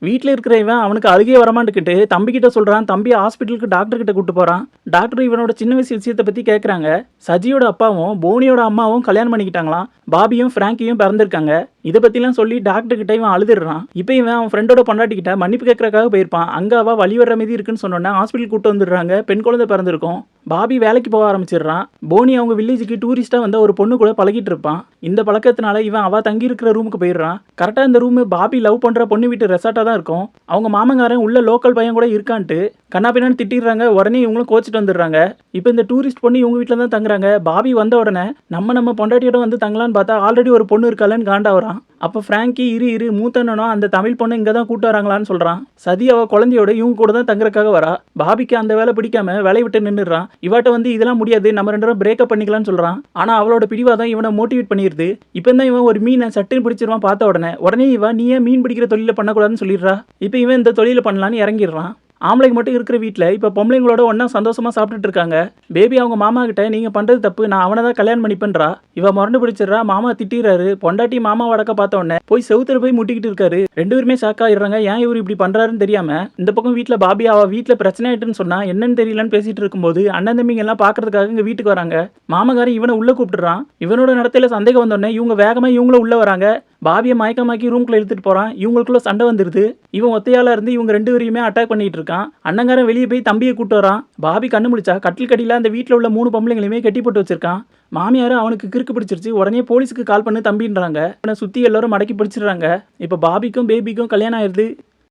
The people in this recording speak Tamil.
வீட்ல இருக்கிற இவன் அவனுக்கு அழுகே வரமாட்டுக்கிட்டு தம்பிக்கிட்ட சொல்றான். தம்பி ஹாஸ்பிட்டலுக்கு டாக்டர் கிட்ட கூட்டு போறான். டாக்டர் இவனோட சின்ன வயசு விஷயத்தை பத்தி கேட்கறாங்க. சஜியோட அப்பாவும் போனியோட அம்மாவும் கல்யாணம் பண்ணிக்கிட்டாங்களாம். பாபியும் பிராங்கியும் பிறந்திருக்காங்க. இதை பத்திலாம் சொல்லி டாக்டர் கிட்ட இவன் அழுதுறான். இப்போ இவன் அவன் ஃப்ரெண்டோட பொண்டாட்டிக்கிட்ட மன்னிப்பு கேட்கறதுக்காக போயிருப்பான். அங்க அவ வழி வர்ற மீதி இருக்குன்னு சொன்னோன்னே ஹாஸ்பிட்டல் கூட்டு வந்துடுறாங்க. பெண் குழந்தை பிறந்திருக்கும். பாபி வேலைக்கு போக ஆரம்பிச்சிடுறான். போனி அவங்க வில்லேஜுக்கு டூரிஸ்டா வந்த ஒரு பொண்ணு கூட பழகிட்டு இருப்பான். இந்த பழக்கத்தினால இவன் அவ தங்கி இருக்கிற ரூமுக்கு போயிடுறான். கரெக்டா இந்த ரூம் பாபி லவ் பண்ற பொண்ணு வீட்டு ரெசார்ட்டா தான் இருக்கும். அவங்க மாமங்காரன் உள்ள லோக்கல் பையன் கூட இருக்கான்ட்டு கண்ணாபின்னான்னு திட்டிடுறாங்க. உடனே இவங்களும் கோச்சிட்டு வந்துடுறாங்க. இப்போ இந்த டூரிஸ்ட் பொண்ணு இவங்க வீட்டில் தான் தங்குறாங்க. பாபி வந்த உடனே நம்ம பொண்டாட்டியோட வந்து தங்கலான்னு பார்த்தா ஆல்ரெடி ஒரு பொண்ணு இருக்காளன்னு காண்டாவறான். அப்போ ஃப்ராங்கி இரு மூத்தனனும் அந்த தமிழ் பொண்ணு இங்கே தான் கூட்டு வராங்களான்னு சொல்றான். சதி அவ குழந்தையோட இவங்க கூட தான் தங்குறதுக்காக வரா. பாபிக்கு அந்த வேலை பிடிக்காம வேலையை விட்டு நின்றுறான். இவாட்ட வந்து இதெல்லாம் முடியாது, நம்ம 2 பேரும் பிரேக்கப் பண்ணிக்கலாம்னு சொல்றான். ஆனா அவளோட பிடிவாதான் இவனை மோட்டிவேட் பண்ணிடுது. இப்போ தான் இவன் ஒரு மீனை சட்டுன்னு பிடிச்சிருவான். பார்த்த உடனே இவன் நீ ஏன் மீன் பிடிக்கிற தொழில பண்ணக்கூடாதுன்னு சொல்லிடுறா. இப்போ இவன் இந்த தொழில பண்ணலான்னு இறங்கிடுறான். ஆம்பளைக்கு மட்டும் இருக்கிற வீட்டில் இப்போ பொம்பளைங்களோட ஒன்றா சந்தோஷமா சாப்பிட்டுட்டு இருக்காங்க. பேபி அவங்க மாமா கிட்ட நீங்க பண்றது தப்பு, நான் அவனை தான் கல்யாணம் பண்ணிப்பேன்றா. இவ முரண்டு பிடிச்சிடறா. மாமா திட்டிடுறாரு. பொண்டாட்டி மாமா வடக்க பார்த்த உடனே போய் செவுத்துல போய் முட்டிக்கிட்டு இருக்காரு. 2 பேருமே ஷாக் ஆயிடுறாங்க. ஏன் இவர் இப்படி பண்றாருன்னு தெரியாம இந்த பக்கம் வீட்டில் பாபி அவ வீட்டில் பிரச்சனை ஆயிட்டுன்னு சொன்னா என்னன்னு தெரியலன்னு பேசிட்டு இருக்கும்போது அண்ணன் தம்பிங்க எல்லாம் பாக்குறதுக்காக இங்க வீட்டுக்கு வராங்க. மாமகாரன் இவனை உள்ள கூப்பிட்டுறான். இவனோட நடத்தையில சந்தேகம் வந்தோடனே இவங்க வேகமா இவங்கள உள்ள வராங்க. பாபியை மயக்கமாக்கி ரூம்குள்ள எடுத்துட்டு போறான். இவங்களுக்குள்ள சண்டை வந்துருது. இவன் ஒத்தையால இருந்து இவங்க 2 பேரையுமே அட்டாக் பண்ணிட்டு இருக்கான். அண்ணங்காரன் வெளியே போய் தம்பியை கூட்டு வரான். பாபி கண்ணு முடிச்சா கட்டில் கடியில அந்த வீட்டில் உள்ள 3 பொம்பளைங்களையுமே கட்டி போட்டு வச்சிருக்கான். மாமியார் அவனுக்கு கிறுக்கு பிடிச்சிருச்சு. உடனே போலீஸுக்கு கால் பண்ணி தம்பின்றாங்க. அவனை சுத்தி எல்லாரும் மடக்கி பிடிச்சிடுறாங்க. இப்போ பாபிக்கும் பேபிக்கும் கல்யாணம் ஆயிருது.